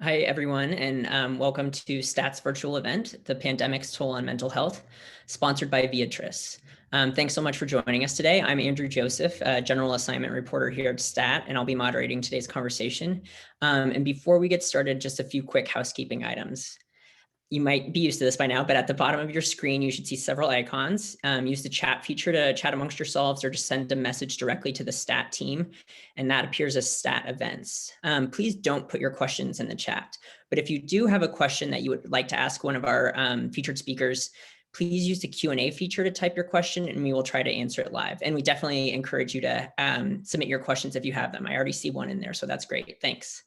Hi, everyone, and welcome to STAT's virtual event, The Pandemic's Toll on Mental Health, sponsored by Viatris. Thanks so much for joining us today. I'm Andrew Joseph, General Assignment Reporter here at STAT, and I'll be moderating today's conversation. And before we get started, just a few quick housekeeping items. You might be used to this by now, but at the bottom of your screen, you should see several icons. Use the chat feature to chat amongst yourselves or just send a message directly to the STAT team, and that appears as STAT events. Please don't put your questions in the chat, but if you do have a question that you would like to ask one of our featured speakers, please use the Q&A feature to type your question and we will try to answer it live. And we definitely encourage you to submit your questions if you have them. I already see one in there, so that's great, thanks.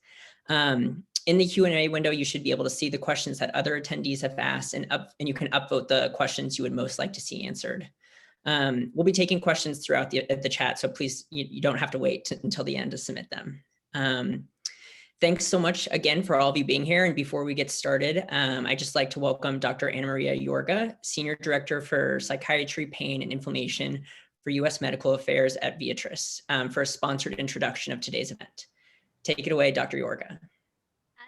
In the Q&A window, you should be able to see the questions that other attendees have asked, and you can upvote the questions you would most like to see answered. We'll be taking questions throughout the chat, so please, you don't have to wait until the end to submit them. Thanks so much again for all of you being here. And before we get started, I'd just like to welcome Dr. Anna Maria Yorga, Senior Director for Psychiatry, Pain, and Inflammation for U.S. Medical Affairs at Viatris, for a sponsored introduction of today's event. Take it away, Dr. Yorga.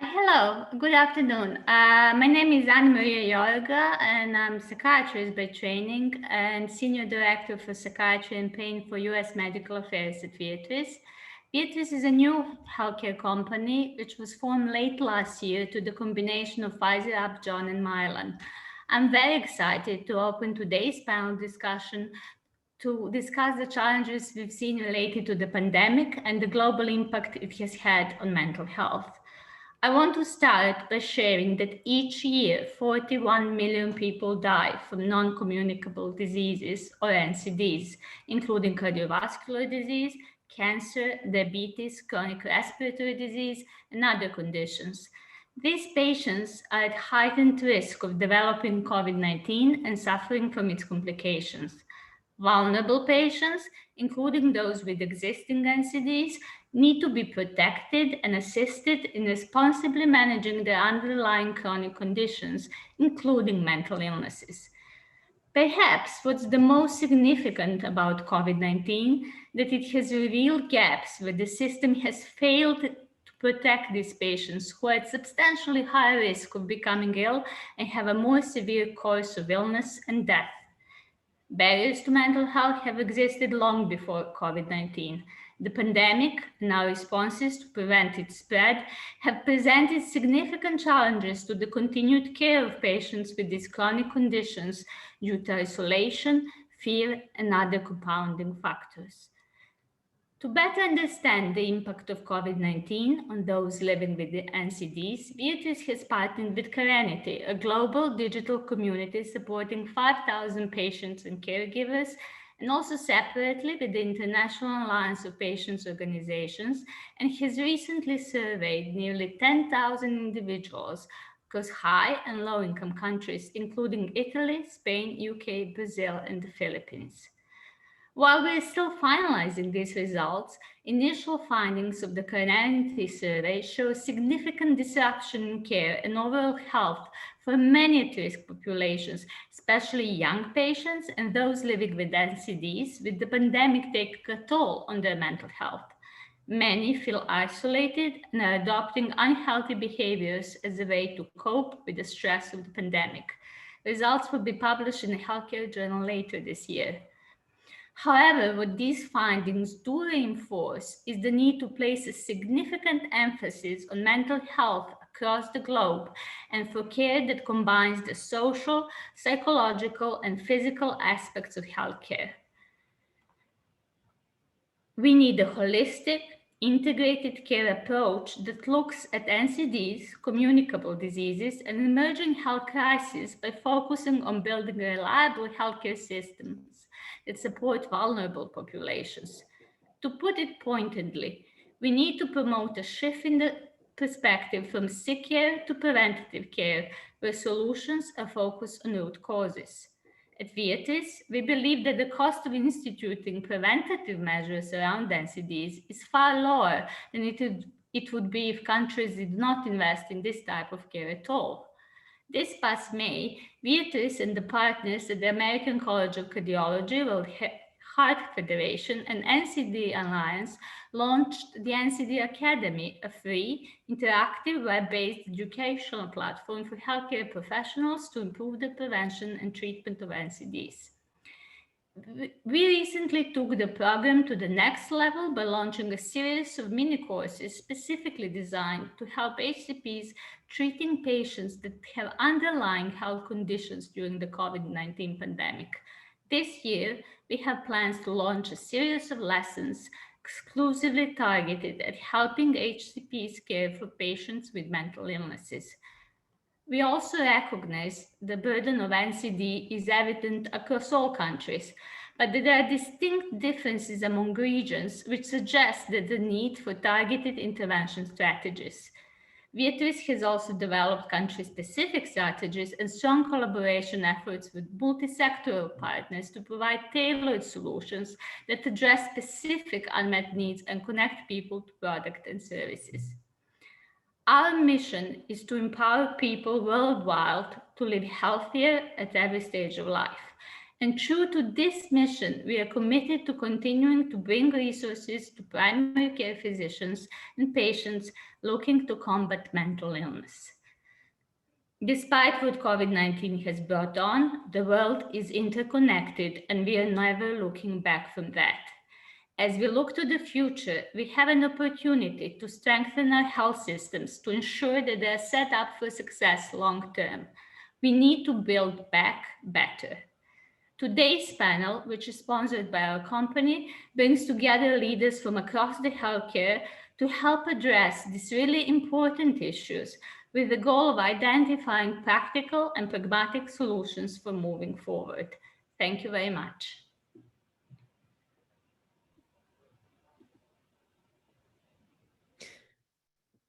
Hello, good afternoon. My name is Anna Maria Yorga, and I'm a psychiatrist by training and Senior Director for Psychiatry and Pain for U.S. Medical Affairs at Viatris. Viatris is a new healthcare company which was formed late last year to the combination of Pfizer, Upjohn, and Mylan. I'm very excited to open today's panel discussion to discuss the challenges we've seen related to the pandemic and the global impact it has had on mental health. I want to start by sharing that each year, 41 million people die from non-communicable diseases or NCDs, including cardiovascular disease, cancer, diabetes, chronic respiratory disease, and other conditions. These patients are at heightened risk of developing COVID-19 and suffering from its complications. Vulnerable patients, including those with existing NCDs, need to be protected and assisted in responsibly managing their underlying chronic conditions, including mental illnesses. Perhaps what's the most significant about COVID-19 that it has revealed gaps where the system has failed to protect these patients who are at substantially higher risk of becoming ill and have a more severe course of illness and death. Barriers to mental health have existed long before COVID-19. The pandemic and our responses to prevent its spread have presented significant challenges to the continued care of patients with these chronic conditions due to isolation, fear, and other compounding factors. To better understand the impact of COVID-19 on those living with the NCDs, Viatris has partnered with Carenity, a global digital community supporting 5,000 patients and caregivers, and also separately with the International Alliance of Patients Organizations, and has recently surveyed nearly 10,000 individuals across high and low-income countries, including Italy, Spain, UK, Brazil, and the Philippines. While we're still finalizing these results, initial findings of the Carenity survey show significant disruption in care and overall health for many at-risk populations, especially young patients and those living with NCDs, with the pandemic taking a toll on their mental health. Many feel isolated and are adopting unhealthy behaviors as a way to cope with the stress of the pandemic. Results will be published in a healthcare journal later this year. However, what these findings do reinforce is the need to place a significant emphasis on mental health across the globe and for care that combines the social, psychological, and physical aspects of healthcare. We need a holistic, integrated care approach that looks at NCDs, communicable diseases, and emerging health crises by focusing on building reliable healthcare systems that support vulnerable populations. To put it pointedly, we need to promote a shift in the perspective from sick care to preventative care, where solutions are focused on root causes. At Viatris, we believe that the cost of instituting preventative measures around NCDs is far lower than it would be if countries did not invest in this type of care at all. This past May, Viatris and the partners at the American College of Cardiology Heart Federation and NCD Alliance launched the NCD Academy, a free, interactive, web-based educational platform for healthcare professionals to improve the prevention and treatment of NCDs. We recently took the program to the next level by launching a series of mini courses specifically designed to help HCPs treating patients that have underlying health conditions during the COVID-19 pandemic. This year, we have plans to launch a series of lessons exclusively targeted at helping HCPs care for patients with mental illnesses. We also recognize the burden of NCD is evident across all countries, but that there are distinct differences among regions which suggest that the need for targeted intervention strategies. Viatris has also developed country-specific strategies and strong collaboration efforts with multi-sectoral partners to provide tailored solutions that address specific unmet needs and connect people to products and services. Our mission is to empower people worldwide to live healthier at every stage of life. And true to this mission, we are committed to continuing to bring resources to primary care physicians and patients looking to combat mental illness. Despite what COVID-19 has brought on, the world is interconnected and we are never looking back from that. As we look to the future, we have an opportunity to strengthen our health systems to ensure that they are set up for success long term. We need to build back better. Today's panel, which is sponsored by our company, brings together leaders from across the healthcare to help address these really important issues with the goal of identifying practical and pragmatic solutions for moving forward. Thank you very much.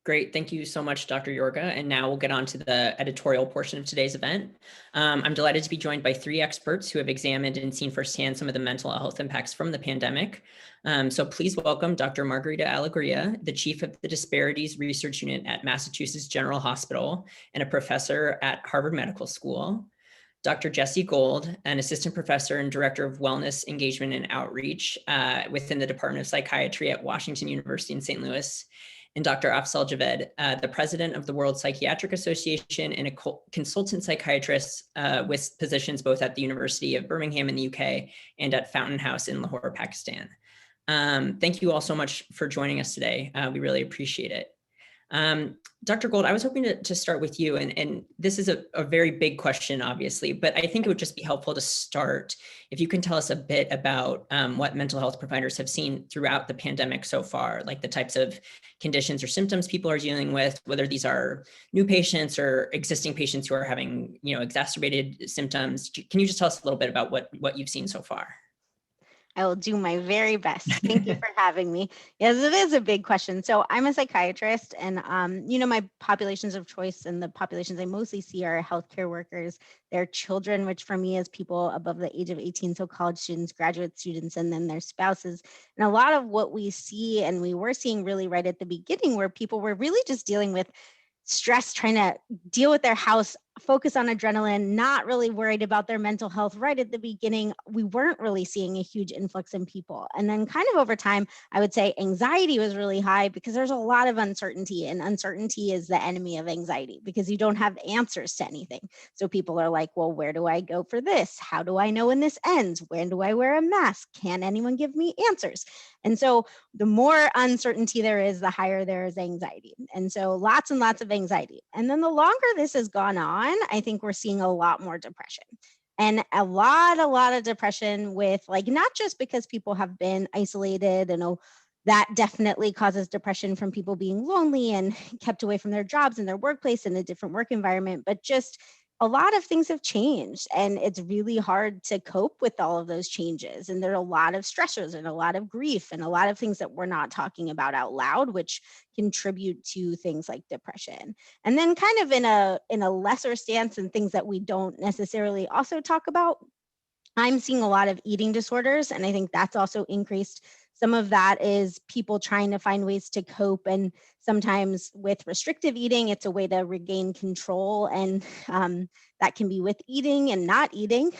Great. Thank you so much, Dr. Yorga. And now we'll get on to the editorial portion of today's event. I'm delighted to be joined by three experts who have examined and seen firsthand some of the mental health impacts from the pandemic. So please welcome Dr. Margarita Alegria, the chief of the Disparities Research Unit at Massachusetts General Hospital and a professor at Harvard Medical School. Dr. Jesse Gold, an assistant professor and director of wellness engagement and outreach within the Department of Psychiatry at Washington University in St. Louis. And Dr. Afzal Javed, the president of the World Psychiatric Association and a consultant psychiatrist with positions both at the University of Birmingham in the UK and at Fountain House in Lahore, Pakistan. Thank you all so much for joining us today. We really appreciate it. Dr. Gold, I was hoping to start with you, and this is a very big question, obviously, but I think it would just be helpful to start if you can tell us a bit about what mental health providers have seen throughout the pandemic so far, like the types of conditions or symptoms people are dealing with, whether these are new patients or existing patients who are having, exacerbated symptoms. Can you just tell us a little bit about what you've seen so far? I will do my very best. Thank you for having me. Yes, it is a big question. So I'm a psychiatrist, and my populations of choice and the populations I mostly see are healthcare workers, their children, which for me is people above the age of 18, so college students, graduate students, and then their spouses. And a lot of what we see, and we were seeing really right at the beginning, where people were really just dealing with stress, trying to deal with their house, focus on adrenaline, not really worried about their mental health right at the beginning. We weren't really seeing a huge influx in people. And then kind of over time, I would say anxiety was really high because there's a lot of uncertainty, and uncertainty is the enemy of anxiety because you don't have answers to anything. So people are like, well, where do I go for this? How do I know when this ends? When do I wear a mask? Can anyone give me answers? And so the more uncertainty there is, the higher there is anxiety. And so lots and lots of anxiety. And then the longer this has gone on, I think we're seeing a lot more depression, and a lot of depression with not just because people have been isolated, and that definitely causes depression from people being lonely and kept away from their jobs and their workplace and a different work environment, but just a lot of things have changed, and it's really hard to cope with all of those changes. And there are a lot of stressors and a lot of grief and a lot of things that we're not talking about out loud, which contribute to things like depression. And then kind of in a lesser stance and things that we don't necessarily also talk about, I'm seeing a lot of eating disorders, and I think that's also increased. Some of that is people trying to find ways to cope, and sometimes with restrictive eating, it's a way to regain control, and that can be with eating and not eating.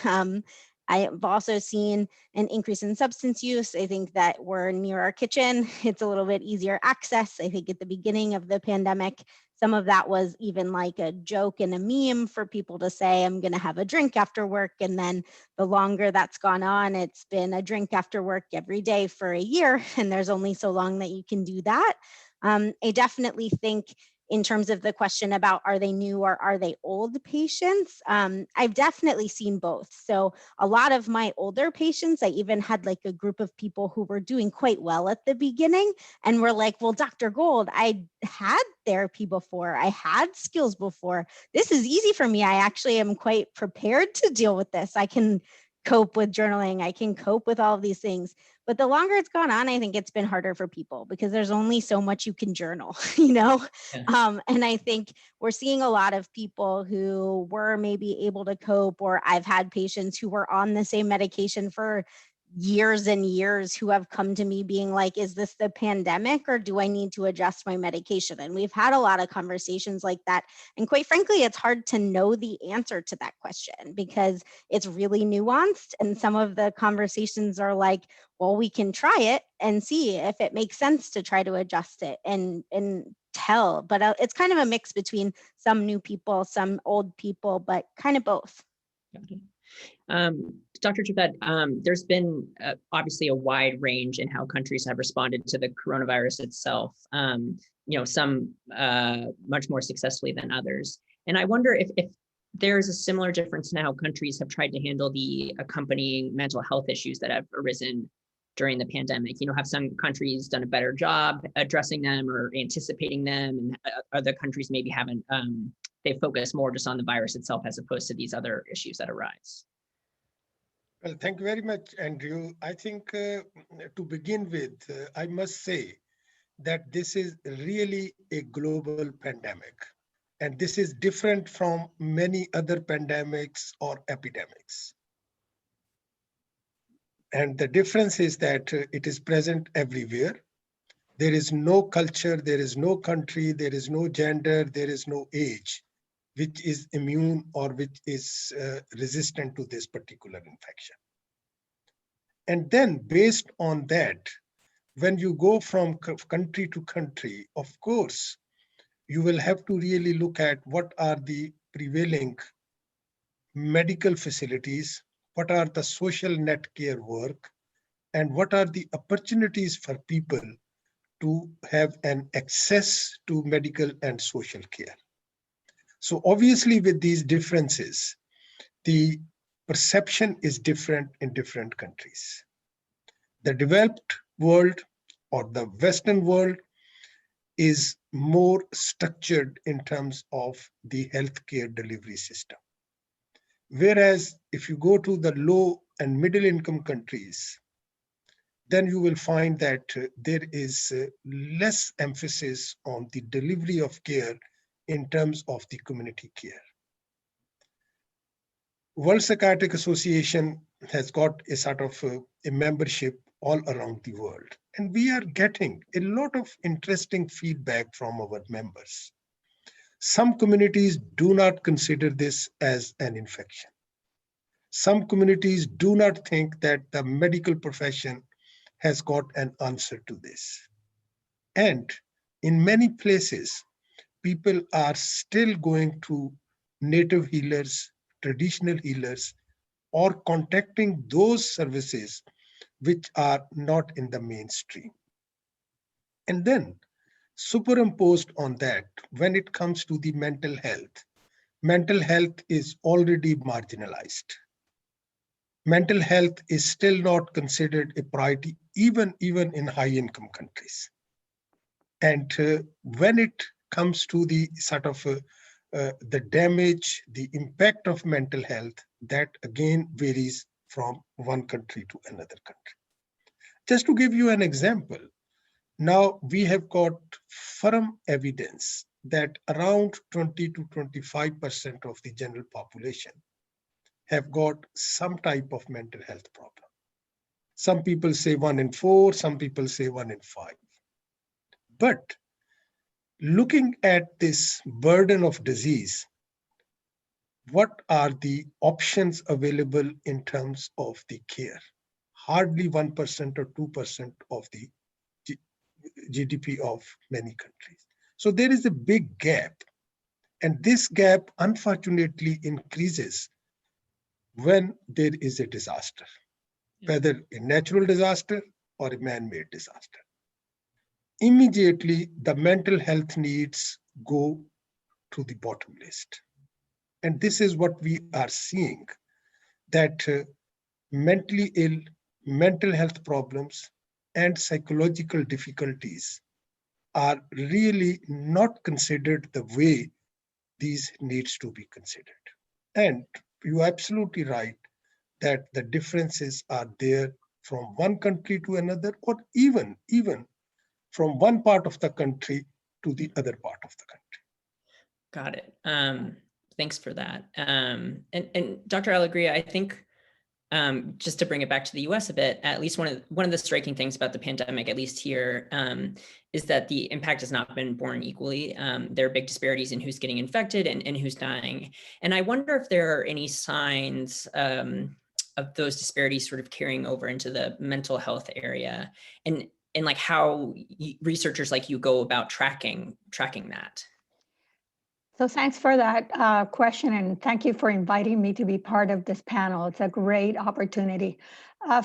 I've also seen an increase in substance use. I think that we're near our kitchen. It's a little bit easier access. I think at the beginning of the pandemic, some of that was even like a joke and a meme for people to say, I'm going to have a drink after work. And then the longer that's gone on, it's been a drink after work every day for a year. And there's only so long that you can do that. I definitely think in terms of the question about are they new or are they old patients, I've definitely seen both. So a lot of my older patients, I even had like a group of people who were doing quite well at the beginning and were like, well, Dr. Gold, I had therapy before, I had skills before. This is easy for me. I actually am quite prepared to deal with this. I can cope with journaling. I can cope with all of these things. But the longer it's gone on, I think it's been harder for people because there's only so much you can journal, you know? Yeah. And I think we're seeing a lot of people who were maybe able to cope, or I've had patients who were on the same medication for years and years who have come to me being like, is this the pandemic or do I need to adjust my medication? And we've had a lot of conversations like that. And quite frankly, it's hard to know the answer to that question because it's really nuanced. And some of the conversations are like, well, we can try it and see if it makes sense to try to adjust it and tell. But it's kind of a mix between some new people, some old people, but kind of both. Got it. Dr. Javed, there's been obviously a wide range in how countries have responded to the coronavirus itself. Some much more successfully than others. And I wonder if there's a similar difference in how countries have tried to handle the accompanying mental health issues that have arisen during the pandemic. Have some countries done a better job addressing them or anticipating them, and other countries maybe haven't. They focus more just on the virus itself as opposed to these other issues that arise. Well, thank you very much, Andrew. I think to begin with, I must say that this is really a global pandemic. And this is different from many other pandemics or epidemics. And the difference is that it is present everywhere. There is no culture, there is no country, there is no gender, there is no age which is immune or which is resistant to this particular infection. And then based on that, when you go from country to country, of course, you will have to really look at what are the prevailing medical facilities, what are the social net care work, and what are the opportunities for people to have an access to medical and social care. So obviously with these differences, the perception is different in different countries. The developed world or the Western world is more structured in terms of the healthcare delivery system. Whereas if you go to the low and middle income countries, then you will find that there is less emphasis on the delivery of care in terms of the community care. World Psychiatric Association has got a sort of a membership all around the world. And we are getting a lot of interesting feedback from our members. Some communities do not consider this as an infection. Some communities do not think that the medical profession has got an answer to this. And in many places, people are still going to native healers, traditional healers, or contacting those services which are not in the mainstream. And then superimposed on that, when it comes to the mental health is already marginalized. Mental health is still not considered a priority, even in high income countries. And when it comes to the sort of the damage, the impact of mental health, that again varies from one country to another country. Just to give you an example, now we have got firm evidence that around 20 to 25% of the general population have got some type of mental health problem. Some people say 1 in 4, some people say 1 in 5. But looking at this burden of disease, what are the options available in terms of the care? Hardly 1% or 2% of the GDP of many countries. So there is a big gap. And this gap, unfortunately, increases when there is a disaster, whether a natural disaster or a man-made disaster. Immediately, the mental health needs go to the bottom list. And this is what we are seeing, that mentally ill, mental health problems, and psychological difficulties are really not considered the way these needs to be considered. And you're absolutely right that the differences are there from one country to another, or even from one part of the country to the other part of the country. Got it. Thanks for that. And Dr. Alegria, I think just to bring it back to the U.S. a bit, at least one of the striking things about the pandemic, at least here, is that the impact has not been borne equally. There are big disparities in who's getting infected and who's dying. And I wonder if there are any signs of those disparities sort of carrying over into the mental health area, and like how researchers like you go about tracking that. So thanks for that question, and thank you for inviting me to be part of this panel. It's a great opportunity.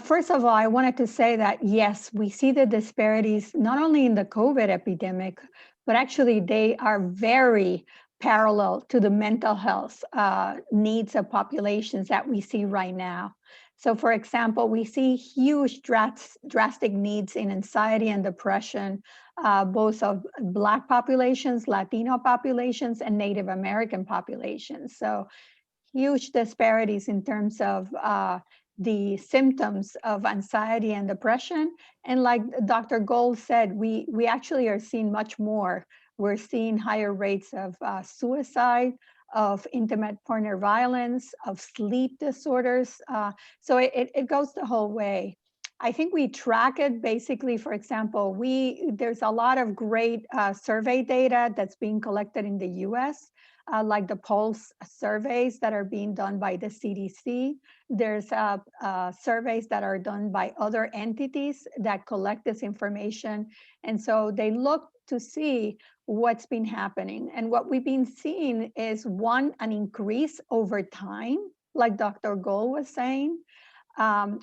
First of all, I wanted to say that yes, we see the disparities not only in the COVID epidemic, but actually they are very parallel to the mental health needs of populations that we see right now. So for example, we see huge drastic needs in anxiety and depression, both of Black populations, Latino populations, and Native American populations. So huge disparities in terms of the symptoms of anxiety and depression. And like Dr. Gold said, we actually are seeing much more. We're seeing higher rates of suicide, of intimate partner violence, of sleep disorders. So it goes the whole way. I think we track it basically. For example, there's a lot of great survey data that's being collected in the US, like the pulse surveys that are being done by the CDC. There's surveys that are done by other entities that collect this information. And so they look to see what's been happening. And what we've been seeing is an increase over time, like Dr. Gold was saying.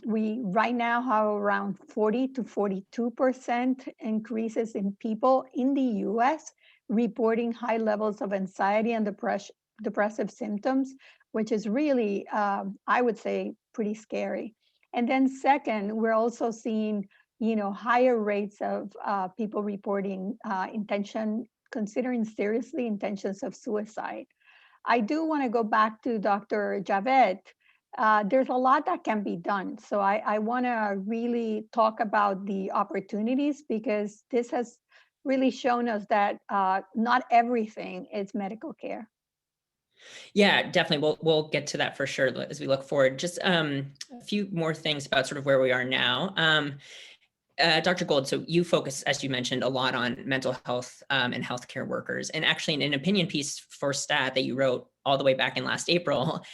We right now have around 40 to 42% increases in people in the US reporting high levels of anxiety and depressive symptoms, which is really, I would say, pretty scary. And then second, we're also seeing higher rates of people reporting considering seriously intentions of suicide. I do want to go back to Dr. Javed. There's a lot that can be done. So I want to really talk about the opportunities, because this has really shown us that not everything is medical care. Yeah, definitely. We'll get to that for sure as we look forward. Just a few more things about sort of where we are now. Dr. Gold, so you focus, as you mentioned, a lot on mental health and healthcare workers. And actually in an opinion piece for STAT that you wrote all the way back in last April,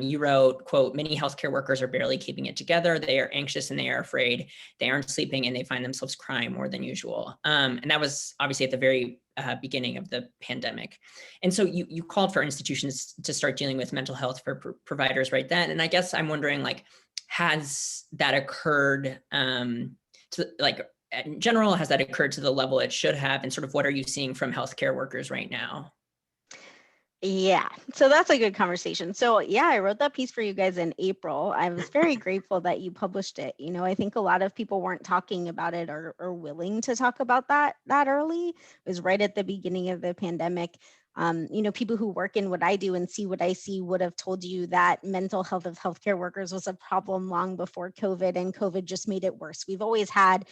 you wrote, quote, "Many healthcare workers are barely keeping it together. They are anxious and they are afraid. They aren't sleeping and they find themselves crying more than usual." And that was obviously at the very beginning of the pandemic. And so you called for institutions to start dealing with mental health for providers right then. And I guess I'm wondering, like, has that occurred in general, has that occurred to the level it should have? And sort of what are you seeing from healthcare workers right now? Yeah, so that's a good conversation. So yeah, I wrote that piece for you guys in April. I was very grateful that you published it. I think a lot of people weren't talking about it or willing to talk about that early. It was right at the beginning of the pandemic. People who work in what I do and see what I see would have told you that mental health of healthcare workers was a problem long before COVID, and COVID just made it worse. We've always had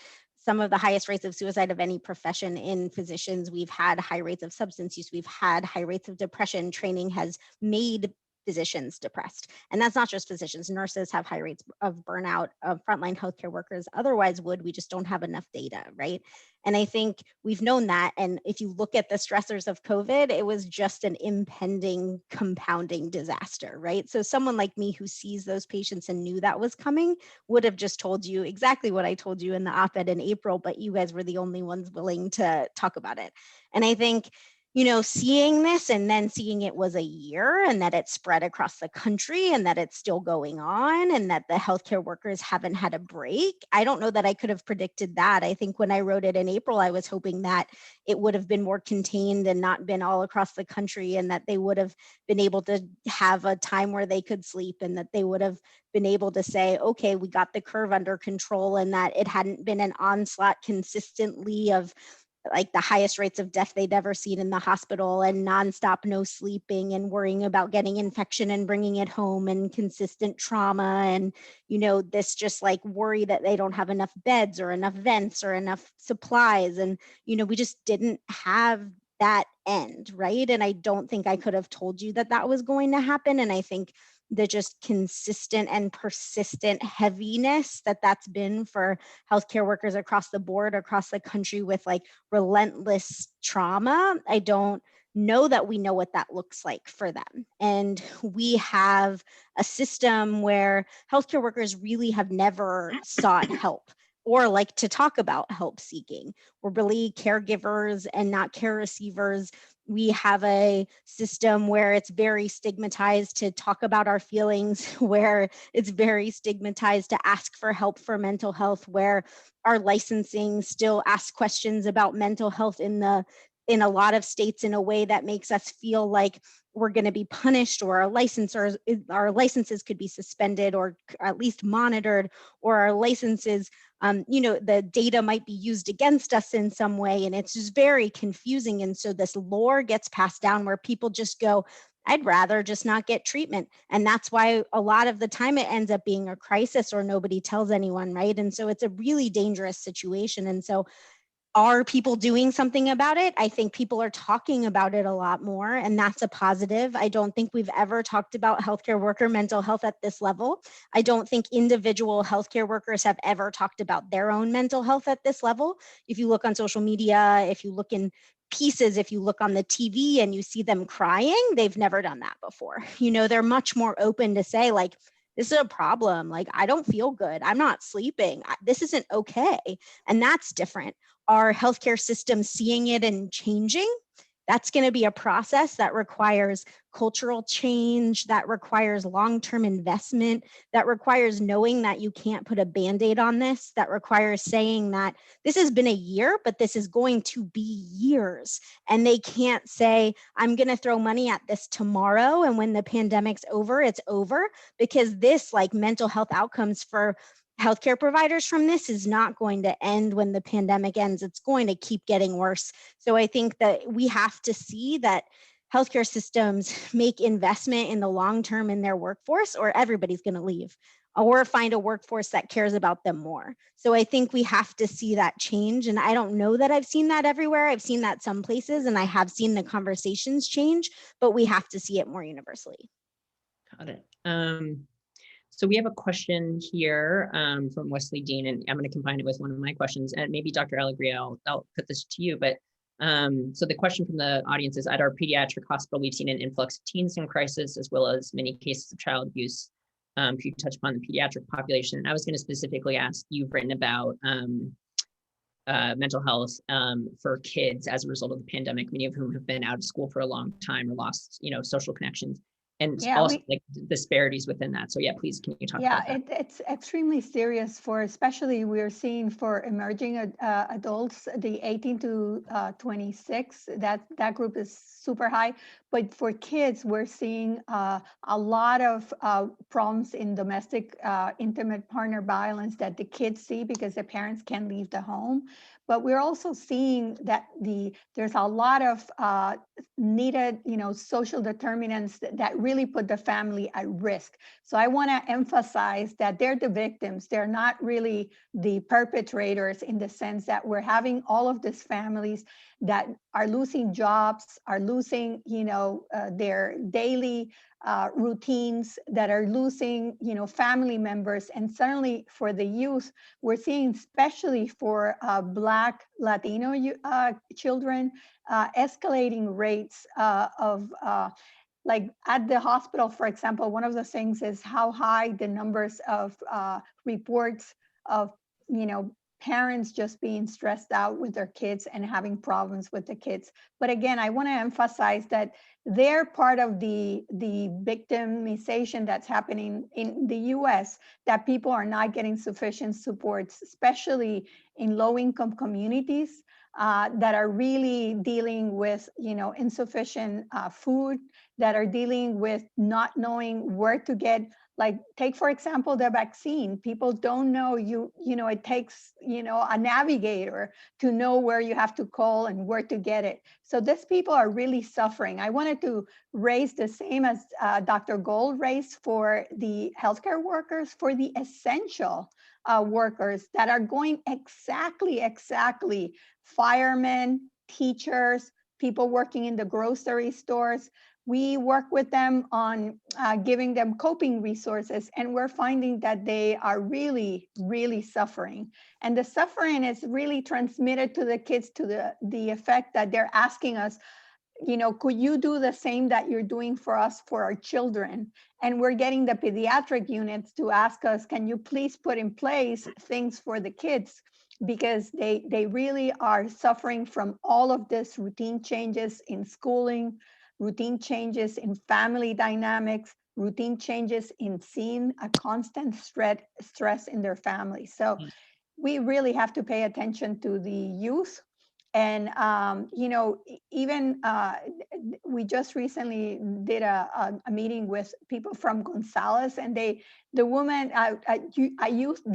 some of the highest rates of suicide of any profession in physicians. We've had high rates of substance use. We've had high rates of depression. Training has made physicians depressed. And that's not just physicians. Nurses have high rates of burnout, of frontline healthcare workers otherwise would. We just don't have enough data, right? And I think we've known that. And if you look at the stressors of COVID, it was just an impending compounding disaster, right? So someone like me who sees those patients and knew that was coming would have just told you exactly what I told you in the op-ed in April, but you guys were the only ones willing to talk about it. And I think, you know, seeing this and then seeing it was a year and that it spread across the country and that it's still going on and that the healthcare workers haven't had a break. I don't know that I could have predicted that. I think when I wrote it in April, I was hoping that it would have been more contained and not been all across the country, and that they would have been able to have a time where they could sleep, and that they would have been able to say, okay, we got the curve under control, and that it hadn't been an onslaught consistently of like the highest rates of death they'd ever seen in the hospital, and nonstop no sleeping and worrying about getting infection and bringing it home, and consistent trauma, and, you know, this just like worry that they don't have enough beds or enough vents or enough supplies. And, you know, we just didn't have that end, right? And I don't think I could have told you that that was going to happen. And I think the just consistent and persistent heaviness that that's been for healthcare workers across the board, across the country, with like relentless trauma, I don't know that we know what that looks like for them. And we have a system where healthcare workers really have never sought help or like to talk about help seeking. We're really caregivers and not care receivers. We have a system where it's very stigmatized to talk about our feelings, where it's very stigmatized to ask for help for mental health, where our licensing still asks questions about mental health in a lot of states in a way that makes us feel like we're going to be punished, or our licenses could be suspended or at least monitored, or our licenses, you know, the data might be used against us in some way. And it's just very confusing. And so this lore gets passed down where people just go, I'd rather just not get treatment. And that's why a lot of the time it ends up being a crisis or nobody tells anyone, right? And so it's a really dangerous situation. And so are people doing something about it? I think people are talking about it a lot more, and that's a positive. I don't think we've ever talked about healthcare worker mental health at this level. I don't think individual healthcare workers have ever talked about their own mental health at this level. If you look on social media, if you look in pieces, if you look on the TV and you see them crying, they've never done that before. You know, they're much more open to say, like, this is a problem. Like, I don't feel good. I'm not sleeping. This isn't okay. And that's different. Our healthcare system seeing it and changing, that's going to be a process that requires cultural change, that requires long-term investment, that requires knowing that you can't put a Band-Aid on this, that requires saying that this has been a year, but this is going to be years. And they can't say, I'm going to throw money at this tomorrow, and when the pandemic's over, it's over, because this, like, mental health outcomes for healthcare providers from this is not going to end when the pandemic ends. It's going to keep getting worse. So I think that we have to see that healthcare systems make investment in the long term in their workforce, or everybody's going to leave, or find a workforce that cares about them more. So I think we have to see that change. And I don't know that I've seen that everywhere. I've seen that some places, and I have seen the conversations change, but we have to see it more universally. Got it. So we have a question here from Wesley Dean, and I'm going to combine it with one of my questions, and maybe Dr. Alegria, I'll put this to you. But so the question from the audience is, at our pediatric hospital, we've seen an influx of teens in crisis, as well as many cases of child abuse. If you touch upon the pediatric population, and I was going to specifically ask, you've written about mental health for kids as a result of the pandemic, many of whom have been out of school for a long time or lost, you know, social connections. And also like disparities within that. So yeah, please, can you talk about that? It's extremely serious for, especially we're seeing for emerging adults, the 18 to 26, that group is super high. But for kids, we're seeing a lot of problems in domestic intimate partner violence that the kids see because the parents can't leave the home. But we're also seeing that there's a lot of needed, you know, social determinants that really put the family at risk. So I want to emphasize that they're the victims. They're not really the perpetrators, in the sense that we're having all of these families that are losing jobs, are losing, their daily routines, that are losing, family members. And certainly for the youth, we're seeing, especially for Black Latino children, escalating rates of like at the hospital, for example. One of the things is how high the numbers of reports of, parents just being stressed out with their kids and having problems with the kids. But again, I want to emphasize that they're part of the victimization that's happening in the US, that people are not getting sufficient supports, especially in low-income communities that are really dealing with, insufficient food, that are dealing with not knowing where to get, like, take for example the vaccine. People don't know, it takes, a navigator to know where you have to call and where to get it. So these people are really suffering. I wanted to raise the same as Dr. Gold raised for the healthcare workers, for the essential workers that are going exactly, firemen, teachers, people working in the grocery stores. We work with them on giving them coping resources, and we're finding that they are really suffering. And the suffering is really transmitted to the kids to the effect that they're asking us, could you do the same that you're doing for us, for our children? And we're getting the pediatric units to ask us, can you please put in place things for the kids? Because they really are suffering from all of this routine changes in schooling, routine changes in family dynamics, routine changes in seeing a constant stress in their family. So we really have to pay attention to the youth. And, even we just recently did a meeting with people from Gonzales, and the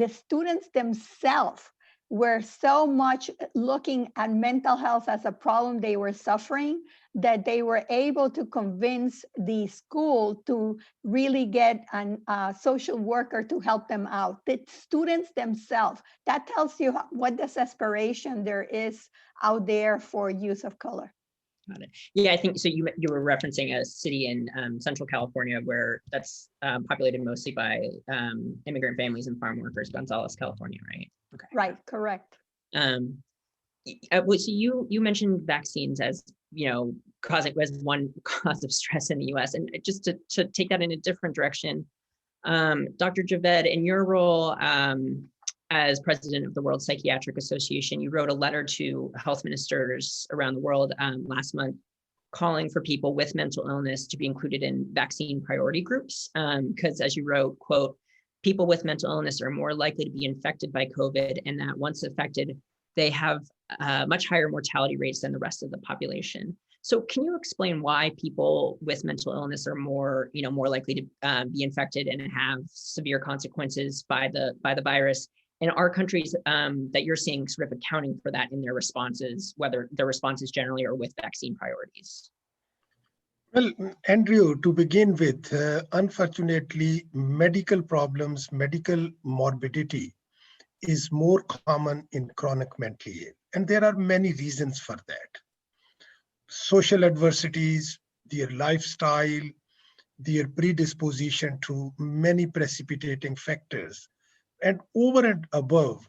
students themselves were so much looking at mental health as a problem they were suffering, that they were able to convince the school to really get a social worker to help them out. The students themselves. That tells you what desperation there is out there for youth of color. Got it. Yeah, I think so. You were referencing a city in Central California where that's populated mostly by immigrant families and farm workers, Gonzales, California, right? Okay. Right, correct. So you mentioned vaccines as causing as one cause of stress in the U.S. And just to take that in a different direction, Dr. Javed, in your role as president of the World Psychiatric Association, you wrote a letter to health ministers around the world last month, calling for people with mental illness to be included in vaccine priority groups. Because as you wrote, quote, people with mental illness are more likely to be infected by COVID, and that once affected, they have much higher mortality rates than the rest of the population. So can you explain why people with mental illness are more likely to be infected and have severe consequences by the virus? And are countries that you're seeing sort of accounting for that in their responses, whether their responses generally or with vaccine priorities? Well, Andrew, to begin with, unfortunately, medical problems, medical morbidity is more common in chronic mentally ill. And there are many reasons for that. Social adversities, their lifestyle, their predisposition to many precipitating factors. And over and above,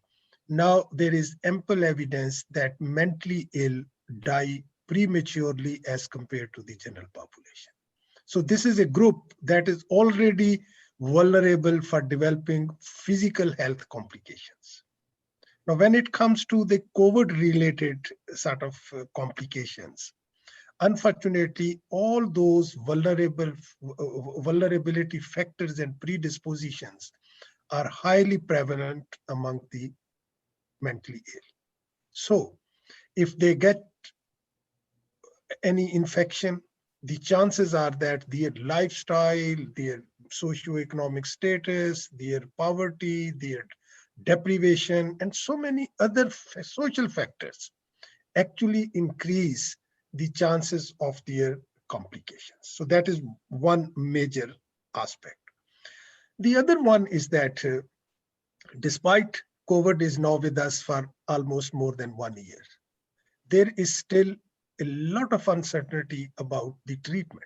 now there is ample evidence that mentally ill die prematurely as compared to the general population. So this is a group that is already vulnerable for developing physical health complications. Now, when it comes to the COVID-related sort of complications, unfortunately, all those vulnerability factors and predispositions are highly prevalent among the mentally ill. So if they get any infection, the chances are that their lifestyle, their socioeconomic status, their poverty, their deprivation, and so many other social factors actually increase the chances of their complications. So that is one major aspect. The other one is that despite COVID is now with us for almost more than 1 year, there is still a lot of uncertainty about the treatment.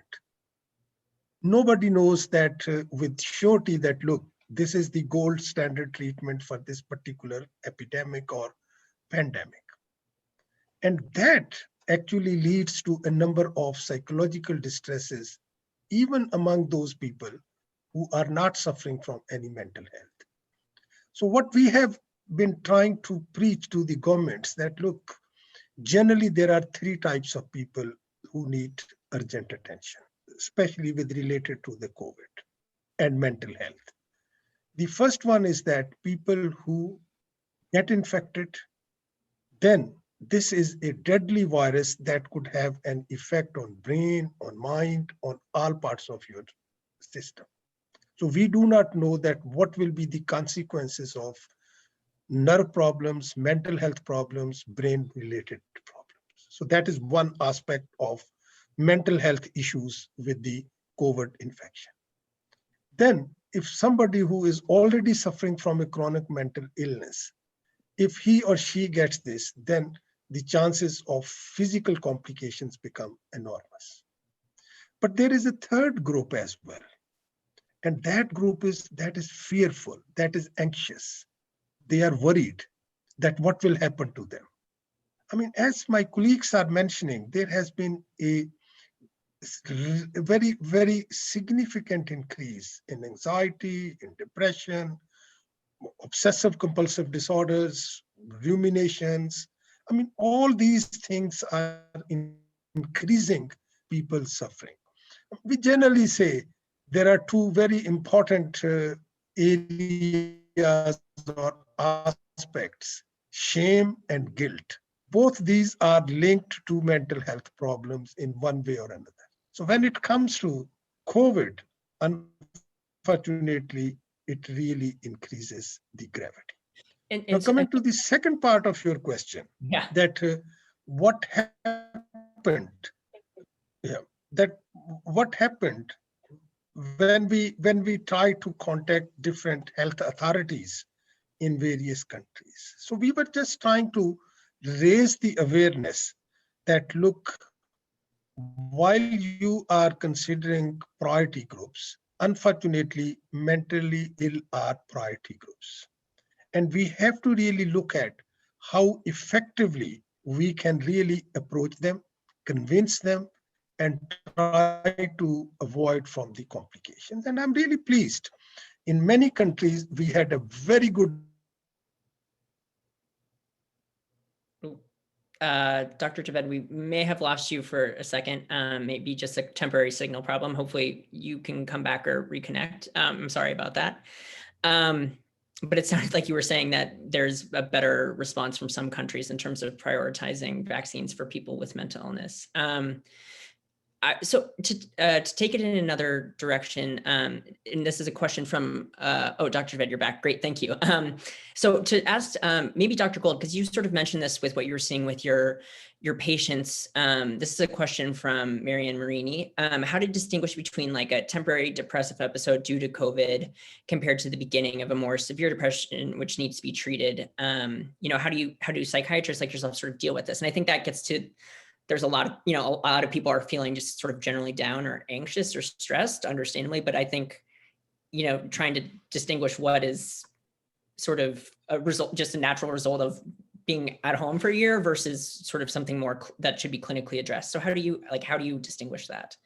Nobody knows that with surety that, look, this is the gold standard treatment for this particular epidemic or pandemic. And that actually leads to a number of psychological distresses, even among those people who are not suffering from any mental health. So what we have been trying to preach to the governments that, look, generally there are three types of people who need urgent attention, especially with related to the COVID and mental health. The first one is that people who get infected, then this is a deadly virus that could have an effect on brain, on mind, on all parts of your system. So we do not know that what will be the consequences of nerve problems, mental health problems, brain related problems. So that is one aspect of mental health issues with the COVID infection. Then if somebody who is already suffering from a chronic mental illness, if he or she gets this, then the chances of physical complications become enormous. But there is a third group as well. And that group is fearful, that is anxious. They are worried that what will happen to them. I mean, as my colleagues are mentioning, there has been a very, very significant increase in anxiety, in depression, obsessive compulsive disorders, ruminations. I mean, all these things are increasing people's suffering. We generally say there are two very important areas or aspects, shame and guilt. Both these are linked to mental health problems in one way or another. So when it comes to COVID, unfortunately, it really increases the gravity. Now, coming to the second part of your question, that what happened, when we try to contact different health authorities in various countries. So we were just trying to raise the awareness that, look, while you are considering priority groups, unfortunately, mentally ill are priority groups. And we have to really look at how effectively we can really approach them, convince them, and try to avoid from the complications. And I'm really pleased. In many countries, we had a very good. Dr. Javed, we may have lost you for a second, maybe just a temporary signal problem. Hopefully you can come back or reconnect. I'm sorry about that. But it sounded like you were saying that there's a better response from some countries in terms of prioritizing vaccines for people with mental illness. So to take it in another direction, and this is a question from, Dr. Ved, you're back. Great, thank you. So to ask maybe Dr. Gold, because you sort of mentioned this with what you were seeing with your patients. This is a question from Marianne Marini. How to distinguish between like a temporary depressive episode due to COVID compared to the beginning of a more severe depression, which needs to be treated? How do psychiatrists like yourself sort of deal with this? And I think that gets to, there's a lot of people are feeling just sort of generally down or anxious or stressed, understandably. But I think, trying to distinguish what is sort of a result, just a natural result of being at home for a year versus sort of something more that should be clinically addressed. So how do you distinguish that?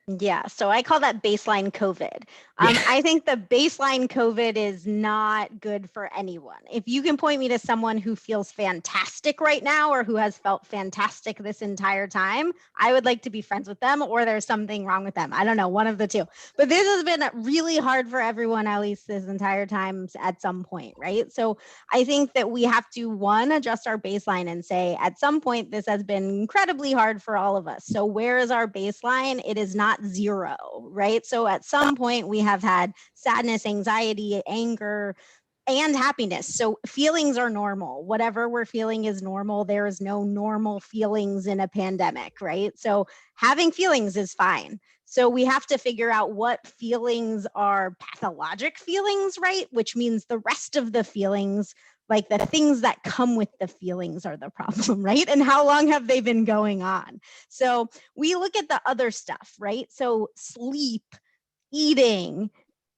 Yeah, so I call that baseline COVID. I think the baseline COVID is not good for anyone. If you can point me to someone who feels fantastic right now or who has felt fantastic this entire time, I would like to be friends with them, or there's something wrong with them. I don't know, one of the two. But this has been really hard for everyone, at least this entire time at some point, right? So I think that we have to, one, adjust our baseline and say, at some point, this has been incredibly hard for all of us. So where is our baseline? It is not zero, right? So at some point we have had sadness, anxiety, anger, and happiness. So feelings are normal. Whatever we're feeling is normal. There is no normal feelings in a pandemic, right? So having feelings is fine. So we have to figure out what feelings are pathologic feelings, right? Which means the rest of the feelings Like the things that come with the feelings are the problem, right? And how long have they been going on? So we look at the other stuff, right? So sleep, eating,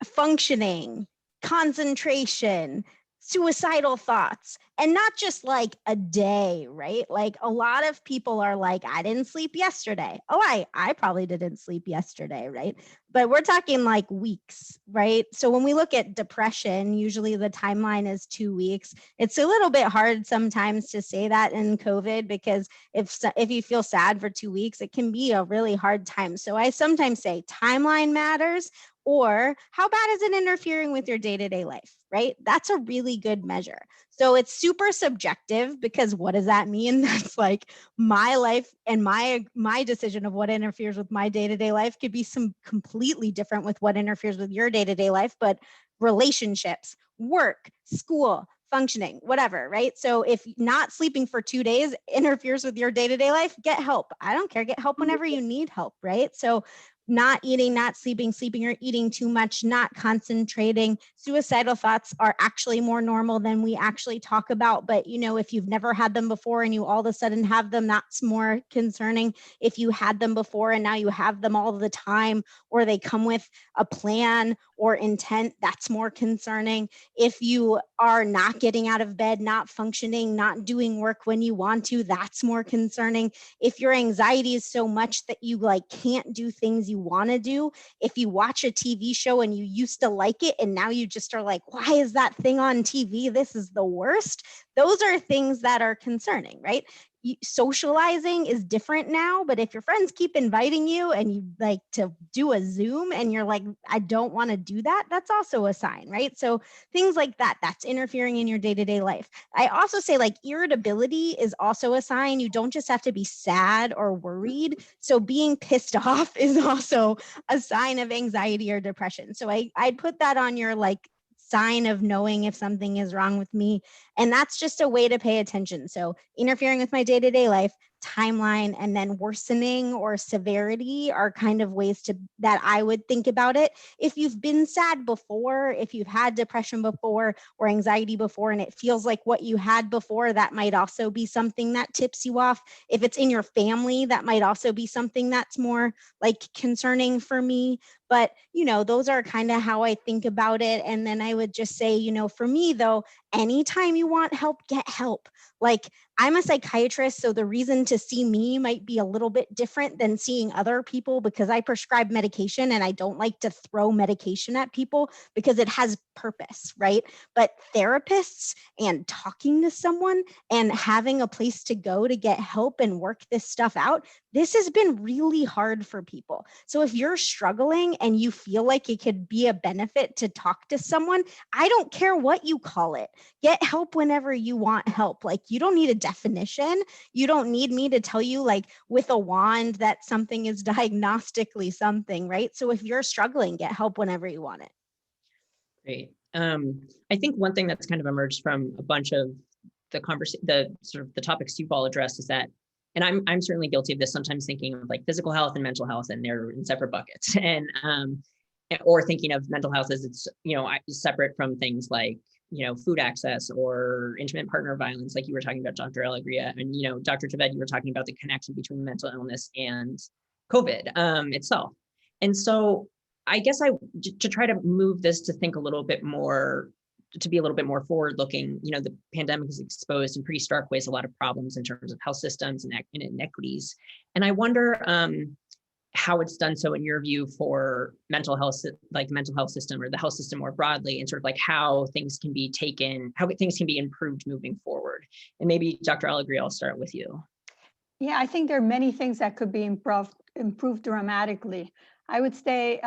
functioning, concentration, suicidal thoughts, and not just like a day, right? Like a lot of people are like, I didn't sleep yesterday. Oh, I probably didn't sleep yesterday, right? But we're talking like weeks, right? So when we look at depression, usually the timeline is 2 weeks. It's a little bit hard sometimes to say that in COVID, because if you feel sad for 2 weeks, it can be a really hard time. So I sometimes say timeline matters, or how bad is it interfering with your day-to-day life, right? That's a really good measure. So it's super subjective, because what does that mean? That's like my life and my decision of what interferes with my day-to-day life could be some completely different with what interferes with your day-to-day life, but relationships, work, school, functioning, whatever, right? So if not sleeping for 2 days interferes with your day-to-day life, get help. I don't care, get help whenever you need help, right? So not eating, not sleeping, sleeping or eating too much, not concentrating. Suicidal thoughts are actually more normal than we actually talk about. But, you know, if you've never had them before and you all of a sudden have them, that's more concerning. If you had them before and now you have them all the time, or they come with a plan or intent, that's more concerning. If you are not getting out of bed, not functioning, not doing work when you want to, that's more concerning. If your anxiety is so much that you like can't do things you want to do, if you watch a TV show and you used to like it and now you just are like, why is that thing on TV? This is the worst. Those are things that are concerning, right? Socializing is different now, but if your friends keep inviting you and you like to do a Zoom and you're like, I don't want to do that, that's also a sign, right? So things like that, that's interfering in your day-to-day life. I also say like irritability is also a sign. You don't just have to be sad or worried. So being pissed off is also a sign of anxiety or depression. So I'd put that on your like sign of knowing if something is wrong with me. And that's just a way to pay attention. So interfering with my day-to-day life, timeline, and then worsening or severity are kind of ways that I would think about it. If you've been sad before, if you've had depression before or anxiety before, and it feels like what you had before, that might also be something that tips you off. If it's in your family, that might also be something that's more like concerning for me. But, you know, those are kind of how I think about it. And then I would just say, you know, for me though, anytime you want help, get help. Like I'm a psychiatrist, so the reason to see me might be a little bit different than seeing other people, because I prescribe medication and I don't like to throw medication at people because it has purpose, right? But therapists and talking to someone and having a place to go to get help and work this stuff out, this has been really hard for people. So if you're struggling and you feel like it could be a benefit to talk to someone, I don't care what you call it. Get help whenever you want help. Like you don't need a definition. You don't need me to tell you like with a wand that something is diagnostically something, right? So if you're struggling, get help whenever you want it. Great. I think one thing that's kind of emerged from a bunch of the topics you've all addressed is that, and I'm certainly guilty of this, sometimes thinking of like physical health and mental health, and they're in separate buckets, and or thinking of mental health as it's, you know, separate from things like, you know, food access or intimate partner violence, like you were talking about, Dr. Alegria, and, you know, Dr. Javed, you were talking about the connection between mental illness and COVID itself. And so I guess to try to move this to think a little bit more, to be a little bit more forward looking, you know, the pandemic has exposed in pretty stark ways a lot of problems in terms of health systems and inequities. And I wonder how it's done so in your view for mental health, like the mental health system or the health system more broadly, and sort of like how things can be improved moving forward. And maybe Dr. Alegria, I'll start with you. Yeah, I think there are many things that could be improved dramatically. I would say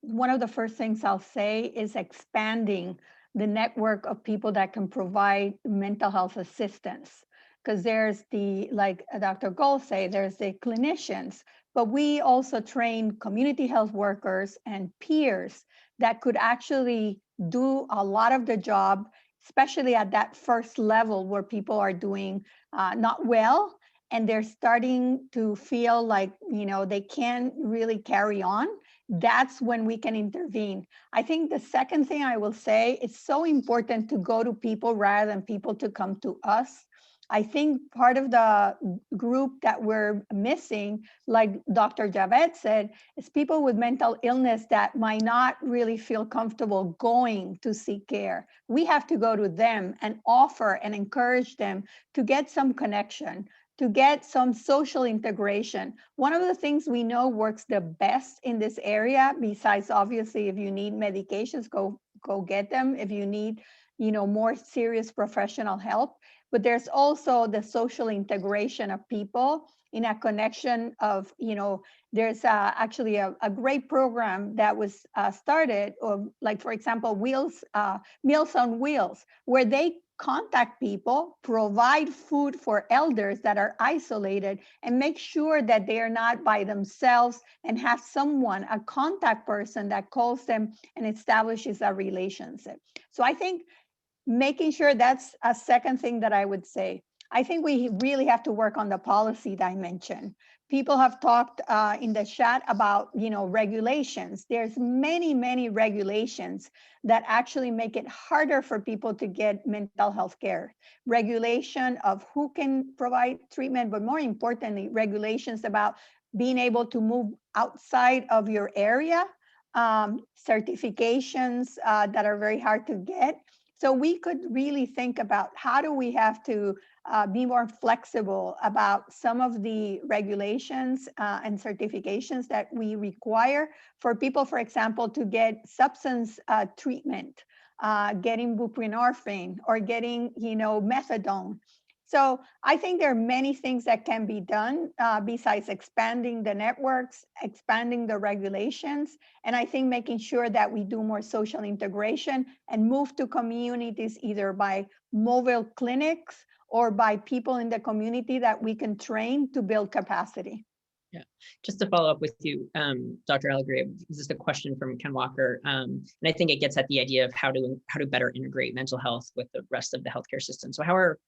one of the first things I'll say is expanding the network of people that can provide mental health assistance. Because there's like Dr. Gold say, there's the clinicians, but we also train community health workers and peers that could actually do a lot of the job, especially at that first level where people are doing not well, and they're starting to feel like, you know, they can't really carry on. that's when we can intervene. I think the second thing I will say, it's so important to go to people rather than people to come to us. I think part of the group that we're missing, like Dr. Javed said, is people with mental illness that might not really feel comfortable going to seek care. We have to go to them and offer and encourage them to get some connection, to get some social integration. One of the things we know works the best in this area, besides obviously if you need medications, go get them. If you need, more serious professional help, but there's also the social integration of people in a connection of, there's actually a great program that was started, of, like, for example, Meals on Wheels, where they contact people, provide food for elders that are isolated, and make sure that they are not by themselves, and have someone, a contact person, that calls them and establishes a relationship. So I think making sure, that's a second thing that I would say. I think we really have to work on the policy dimension. People have talked in the chat about, regulations. There's many regulations that actually make it harder for people to get mental health care. Regulation of who can provide treatment, but more importantly, regulations about being able to move outside of your area, certifications that are very hard to get. So we could really think about, how do we have to be more flexible about some of the regulations and certifications that we require for people, for example, to get substance treatment, getting buprenorphine, or getting, methadone. So I think there are many things that can be done besides expanding the networks, expanding the regulations, and I think making sure that we do more social integration and move to communities, either by mobile clinics or by people in the community that we can train to build capacity. Yeah, just to follow up with you, Dr. Allegria, this is a question from Ken Walker, and I think it gets at the idea of how to better integrate mental health with the rest of the healthcare system. So how are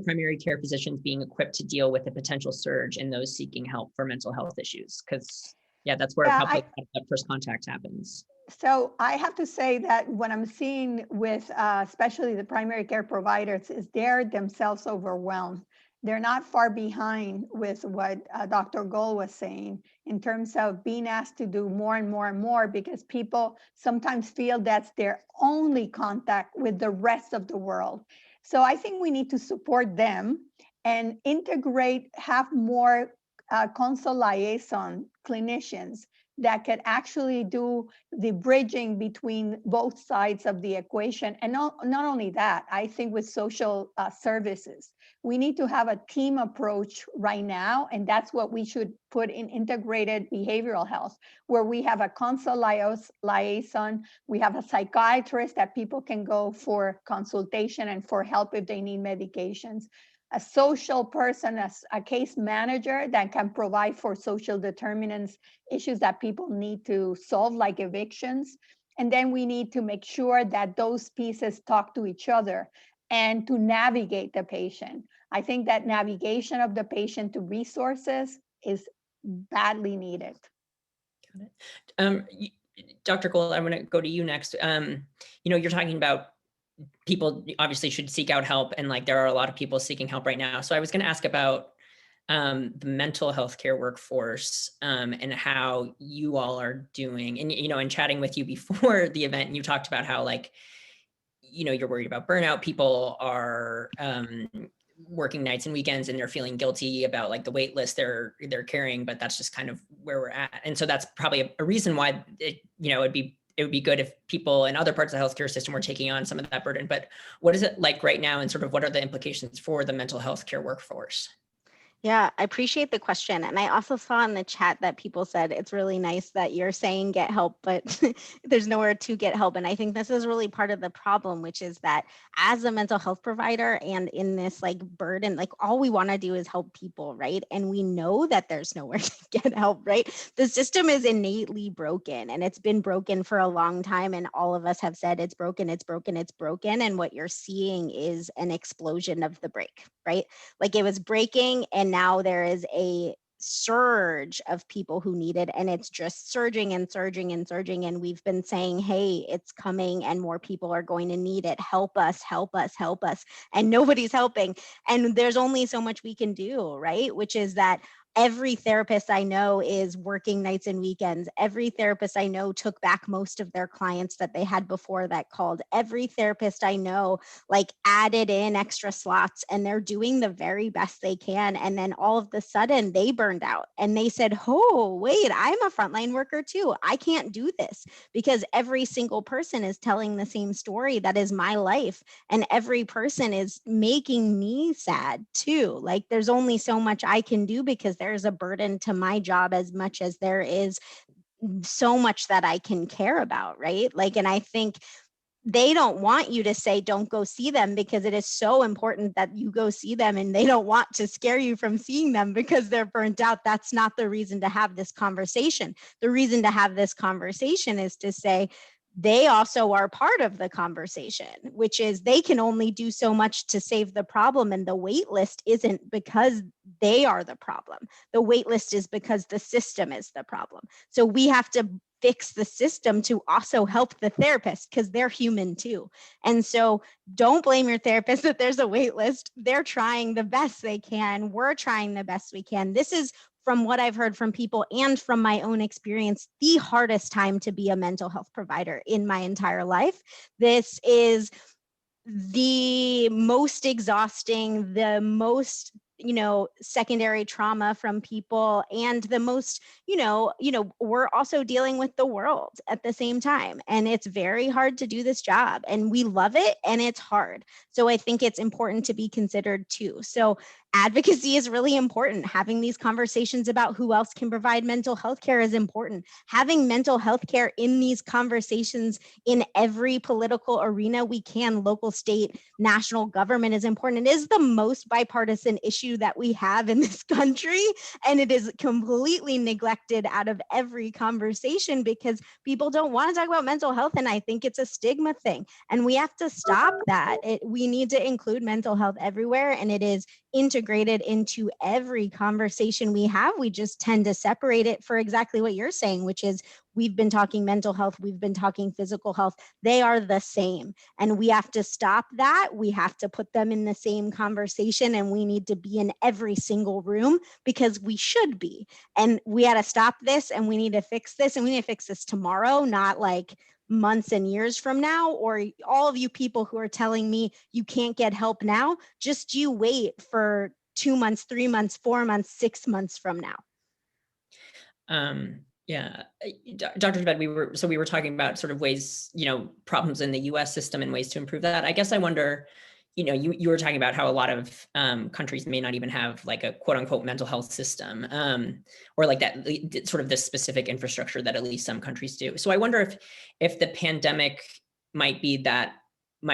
primary care physicians being equipped to deal with the potential surge in those seeking help for mental health issues? Because that's where probably that first contact happens. So I have to say that what I'm seeing with especially the primary care providers is they're themselves overwhelmed. They're not far behind with what Dr. Gold was saying in terms of being asked to do more and more and more, because people sometimes feel that's their only contact with the rest of the world. So I think we need to support them and integrate, have more consult liaison clinicians that could actually do the bridging between both sides of the equation. And not only that, I think with social services, we need to have a team approach right now, and that's what we should put in integrated behavioral health, where we have a consult liaison, we have a psychiatrist that people can go for consultation and for help if they need medications, a social person, as a case manager that can provide for social determinants, issues that people need to solve, like evictions. And then we need to make sure that those pieces talk to each other and to navigate the patient. I think that navigation of the patient to resources is badly needed. Got it. Dr. Gold, I'm going to go to you next. You're talking about people obviously should seek out help, and like there are a lot of people seeking help right now. So I was going to ask about the mental health care workforce and how you all are doing. And in chatting with you before the event, you talked about how you're worried about burnout. People are working nights and weekends, and they're feeling guilty about like the wait list they're carrying, but that's just kind of where we're at. And so that's probably a reason why it would be good if people in other parts of the healthcare system were taking on some of that burden. But what is it like right now, and sort of what are the implications for the mental health care workforce? Yeah, I appreciate the question. And I also saw in the chat that people said it's really nice that you're saying get help, but there's nowhere to get help. And I think this is really part of the problem, which is that as a mental health provider and in this like burden, like all we want to do is help people, right? And we know that there's nowhere to get help, right? The system is innately broken, and it's been broken for a long time. And all of us have said it's broken, it's broken, it's broken. And what you're seeing is an explosion of the break, right? Like it was breaking, and now there is a surge of people who need it, and it's just surging and surging and surging. And we've been saying, hey, it's coming and more people are going to need it. Help us, help us, help us. And nobody's helping. And there's only so much we can do, right? Which is that every therapist I know is working nights and weekends. Every therapist I know took back most of their clients that they had before that called. Every therapist I know like added in extra slots, and they're doing the very best they can. And then all of the sudden they burned out and they said, oh, wait, I'm a frontline worker too. I can't do this, because every single person is telling the same story that is my life. And every person is making me sad too. Like there's only so much I can do, because there's a burden to my job as much as there is so much that I can care about, right? Like, and I think they don't want you to say, don't go see them, because it is so important that you go see them, and they don't want to scare you from seeing them because they're burnt out. That's not the reason to have this conversation. The reason to have this conversation is to say, they also are part of the conversation, which is they can only do so much to save the problem. And the wait list isn't because they are the problem. The wait list is because the system is the problem. So we have to fix the system to also help the therapist, because they're human too. And so don't blame your therapist that there's a wait list. They're trying the best they can. We're trying the best we can. This is, from what I've heard from people and from my own experience, the hardest time to be a mental health provider in my entire life. This is the most exhausting, the most, secondary trauma from people, and the most, we're also dealing with the world at the same time. And it's very hard to do this job, and we love it, and it's hard. So I think it's important to be considered too. So advocacy is really important. Having these conversations about who else can provide mental health care is important. Having mental health care in these conversations in every political arena we can, local, state, national government, is important. It is the most bipartisan issue that we have in this country, and it is completely neglected out of every conversation because people don't want to talk about mental health, and I think it's a stigma thing, and we have to stop that. We need to include mental health everywhere, and it is integrated into every conversation we have. We just tend to separate it for exactly what you're saying, which is we've been talking mental health, we've been talking physical health. They are the same, and we have to stop that. We have to put them in the same conversation, and we need to be in every single room because we should be. And we got to stop this, and we need to fix this, and we need to fix this tomorrow, not like months and years from now. Or all of you people who are telling me you can't get help now, just you wait for 2 months, 3 months, 4 months, 6 months from now. Yeah, Dr. Jabed, we were talking about sort of ways, problems in the US system and ways to improve that. I guess I wonder, you were talking about how a lot of countries may not even have like a quote unquote mental health system, or like that sort of this specific infrastructure that at least some countries do. So I wonder if the pandemic might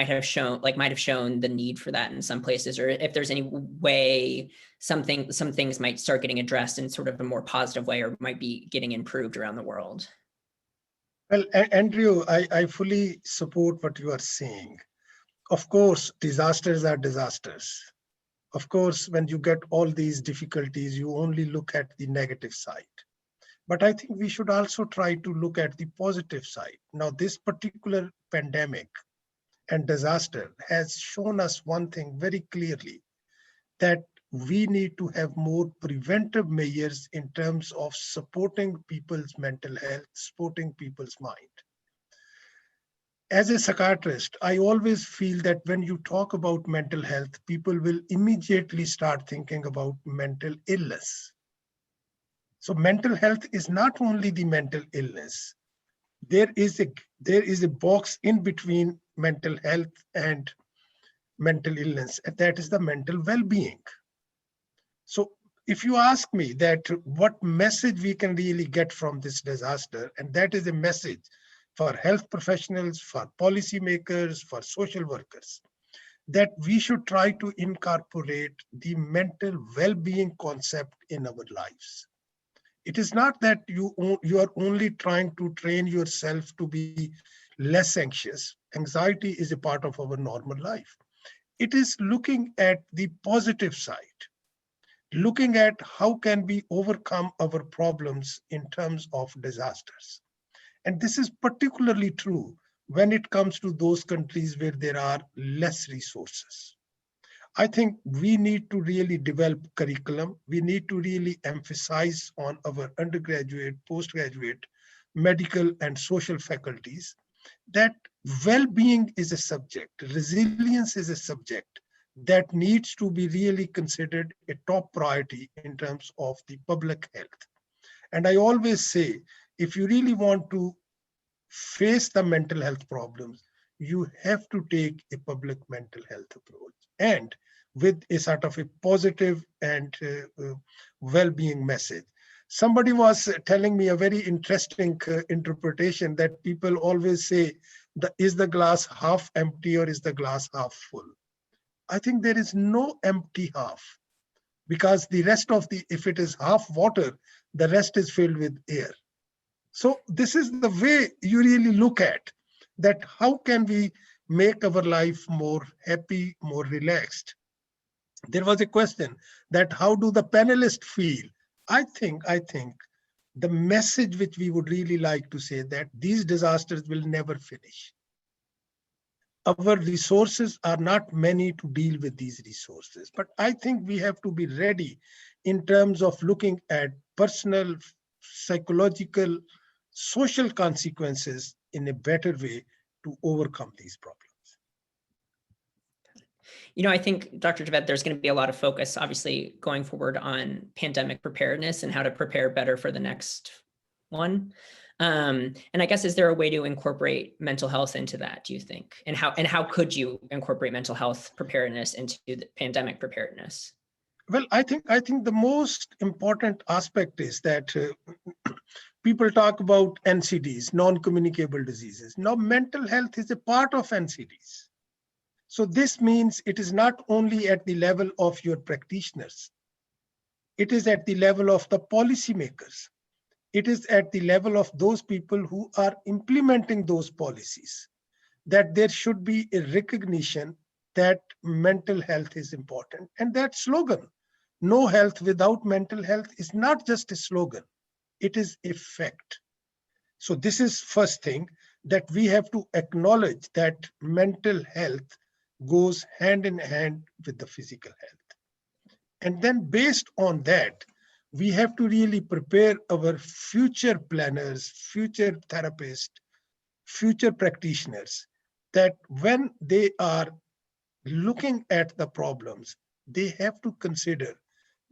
have shown the need for that in some places, or if there's any way some things might start getting addressed in sort of a more positive way, or might be getting improved around the world. Well, Andrew, I fully support what you are saying. Of course, disasters are disasters. Of course, when you get all these difficulties, you only look at the negative side. But I think we should also try to look at the positive side. Now, this particular pandemic and disaster has shown us one thing very clearly, that we need to have more preventive measures in terms of supporting people's mental health, supporting people's mind. As a psychiatrist, I always feel that when you talk about mental health, people will immediately start thinking about mental illness. So mental health is not only the mental illness. There is a box in between mental health and mental illness, and that is the mental well-being. So if you ask me that what message we can really get from this disaster, and that is a message for health professionals, for policymakers, for social workers, that we should try to incorporate the mental well-being concept in our lives. It is not that you are only trying to train yourself to be less anxious. Anxiety is a part of our normal life. It is looking at the positive side. looking at how can we overcome our problems in terms of disasters. And this is particularly true when it comes to those countries where there are less resources. I think we need to really develop curriculum. We need to really emphasize on our undergraduate, postgraduate, medical and social faculties that well-being is a subject, resilience is a subject that needs to be really considered a top priority in terms of the public health. And I always say, if you really want to face the mental health problems, you have to take a public mental health approach and with a sort of a positive and well-being message. Somebody was telling me a very interesting interpretation that people always say, is the glass half empty or is the glass half full? I think there is no empty half, because the rest of if it is half water, the rest is filled with air. So this is the way you really look at that. How can we make our life more happy, more relaxed? There was a question that how do the panelists feel? I think the message which we would really like to say that these disasters will never finish. Our resources are not many to deal with these resources, but I think we have to be ready in terms of looking at personal, psychological, social consequences in a better way to overcome these problems. I think, Dr. Javed, there's going to be a lot of focus, obviously, going forward on pandemic preparedness and how to prepare better for the next one. And I guess, is there a way to incorporate mental health into that, do you think? And how could you incorporate mental health preparedness into the pandemic preparedness? Well, I think the most important aspect is that people talk about NCDs, non-communicable diseases. Now, mental health is a part of NCDs. So this means it is not only at the level of your practitioners, it is at the level of the policymakers. It is at the level of those people who are implementing those policies, that there should be a recognition that mental health is important. And that slogan, no health without mental health, is not just a slogan, it is a fact. So this is first thing, that we have to acknowledge that mental health goes hand in hand with the physical health. And then based on that, we have to really prepare our future planners, future therapists, future practitioners, that when they are looking at the problems, they have to consider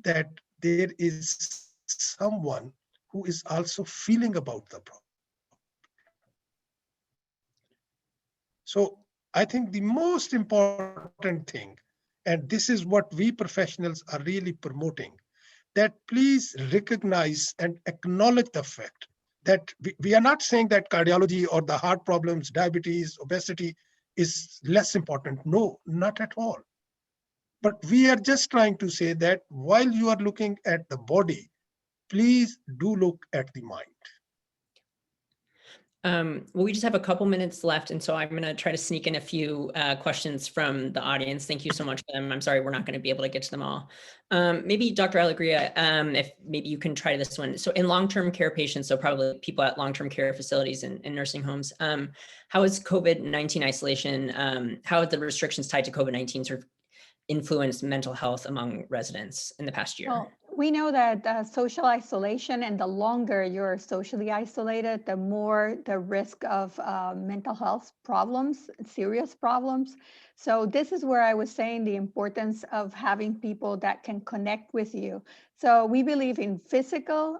that there is someone who is also feeling about the problem. So I think the most important thing, and this is what we professionals are really promoting, that please recognize and acknowledge the fact that we are not saying that cardiology or the heart problems, diabetes, obesity is less important. No, not at all. But we are just trying to say that while you are looking at the body, please do look at the mind. Well, we just have a couple minutes left, and so I'm going to try to sneak in a few questions from the audience. Thank you so much for them. I'm sorry we're not going to be able to get to them all. Maybe Dr. Alegria, if maybe you can try this one. So in long-term care patients, so probably people at long-term care facilities and nursing homes, how is COVID-19 isolation, how have the restrictions tied to COVID-19 sort of influenced mental health among residents in the past year? Well, we know that social isolation, and the longer you're socially isolated, the more the risk of mental health problems, serious problems. So this is where I was saying the importance of having people that can connect with you. So we believe in physical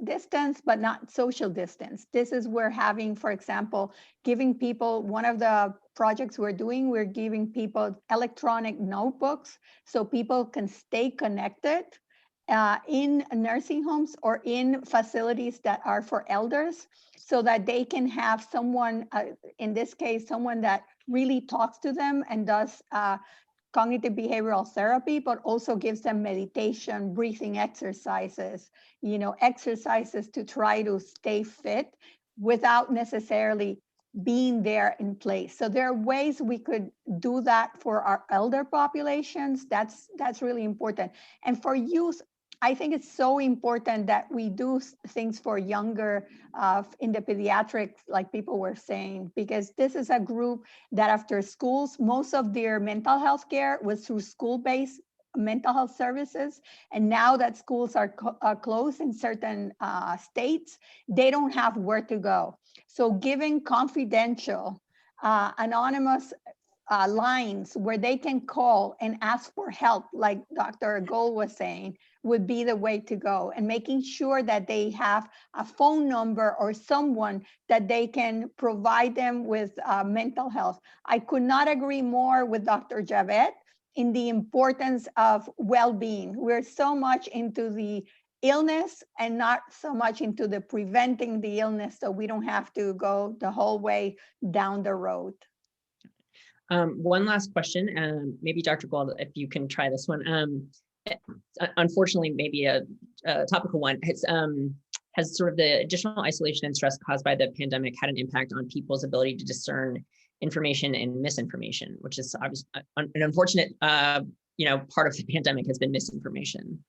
distance, but not social distance. This is where having, for example, giving people, one of the projects we're doing, we're giving people electronic notebooks so people can stay connected in nursing homes or in facilities that are for elders, so that they can have someone, in this case, someone that really talks to them and does cognitive behavioral therapy, but also gives them meditation, breathing exercises, exercises to try to stay fit without necessarily being there in place. So there are ways we could do that for our elder populations. That's really important. And for youth, I think it's so important that we do things for younger in the pediatrics, like people were saying, because this is a group that after schools, most of their mental health care was through school-based mental health services. And now that schools are closed in certain states, they don't have where to go. So giving confidential, anonymous lines where they can call and ask for help, like Dr. Gold was saying, would be the way to go. And making sure that they have a phone number or someone that they can provide them with mental health. I could not agree more with Dr. Javed in the importance of well-being. We're so much into the illness and not so much into the preventing the illness, so we don't have to go the whole way down the road. One last question, maybe Dr. Gold, if you can try this one. Unfortunately, maybe a topical one. Has sort of the additional isolation and stress caused by the pandemic had an impact on people's ability to discern information and misinformation, which is obviously an unfortunate, part of the pandemic has been misinformation.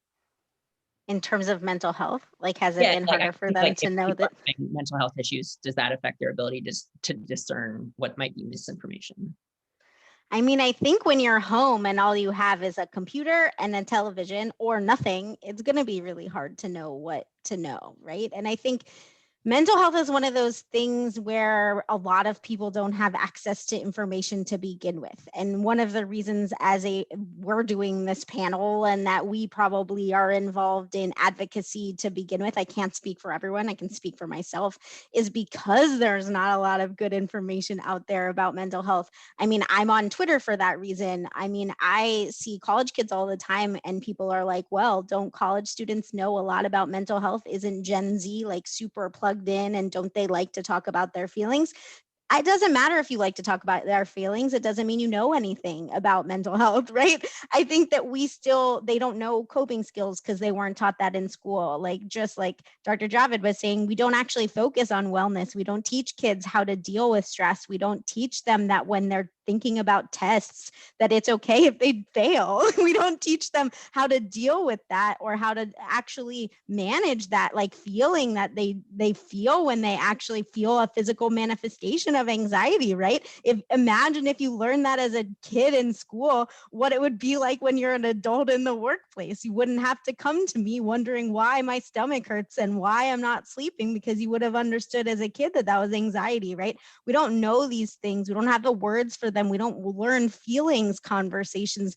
In terms of mental health, like, has it been harder for them to know that mental health issues, does that affect their ability to discern what might be misinformation? I mean, I think when you're home and all you have is a computer and a television or nothing, it's going to be really hard to know what to know, right? And I think mental health is one of those things where a lot of people don't have access to information to begin with. And one of the reasons we're doing this panel and that we probably are involved in advocacy to begin with, I can't speak for everyone, I can speak for myself, is because there's not a lot of good information out there about mental health. I mean, I'm on Twitter for that reason. I mean, I see college kids all the time and people are like, well, don't college students know a lot about mental health? Isn't Gen Z like super plugged in, and don't they like to talk about their feelings? It doesn't matter if you like to talk about their feelings. It doesn't mean you know anything about mental health, right? I think that they don't know coping skills because they weren't taught that in school. Like, just like Dr. Javed was saying, we don't actually focus on wellness. We don't teach kids how to deal with stress. We don't teach them that when they're thinking about tests, that it's okay if they fail. We don't teach them how to deal with that or how to actually manage that, like feeling that they feel when they actually feel a physical manifestation of anxiety, right? Imagine if you learned that as a kid in school, what it would be like when you're an adult in the workplace. You wouldn't have to come to me wondering why my stomach hurts and why I'm not sleeping, because you would have understood as a kid that was anxiety, right? We don't know these things. We don't have the words for them. We don't learn feelings conversations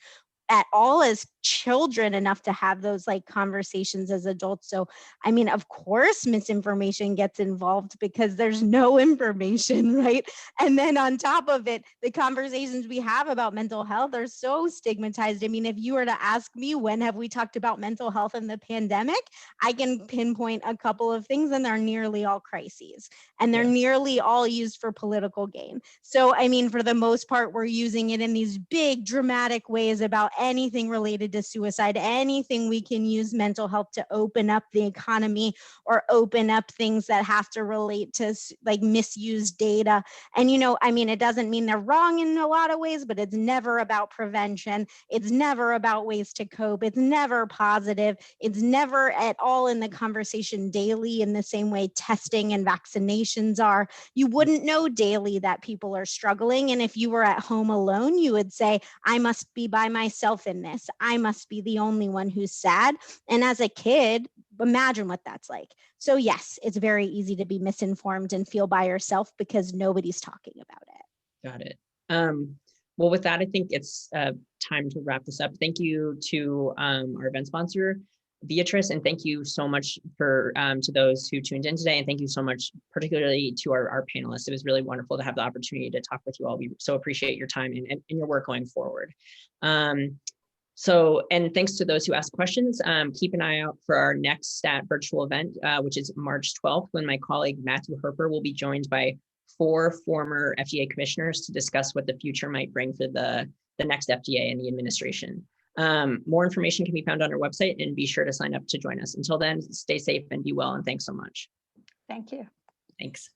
at all as children enough to have those like conversations as adults. So, I mean, of course, misinformation gets involved because there's no information, right? And then on top of it, the conversations we have about mental health are so stigmatized. I mean, if you were to ask me, when have we talked about mental health in the pandemic? I can pinpoint a couple of things, and they're nearly all crises, and they're nearly all used for political gain. So, I mean, for the most part, we're using it in these big dramatic ways about anything related to suicide, anything we can use mental health to open up the economy or open up things that have to relate to like misused data. And, I mean, it doesn't mean they're wrong in a lot of ways, but it's never about prevention. It's never about ways to cope. It's never positive. It's never at all in the conversation daily in the same way testing and vaccinations are. You wouldn't know daily that people are struggling. And if you were at home alone, you would say, I must be by myself in this. I must be the only one who's sad. And as a kid, imagine what that's like. So yes, it's very easy to be misinformed and feel by yourself because nobody's talking about it. Got it. Well, with that, I think it's time to wrap this up. Thank you to our event sponsor, Beatrice, and thank you so much for to those who tuned in today, and thank you so much particularly to our panelists. It was really wonderful to have the opportunity to talk with you all. We so appreciate your time and your work going forward. And thanks to those who asked questions. Keep an eye out for our next STAT virtual event, which is March 12th, when my colleague Matthew Herper will be joined by 4 former FDA commissioners to discuss what the future might bring for the next FDA and the administration. More information can be found on our website, and be sure to sign up to join us. Until then, stay safe and be well, and thanks so much. Thank you. Thanks.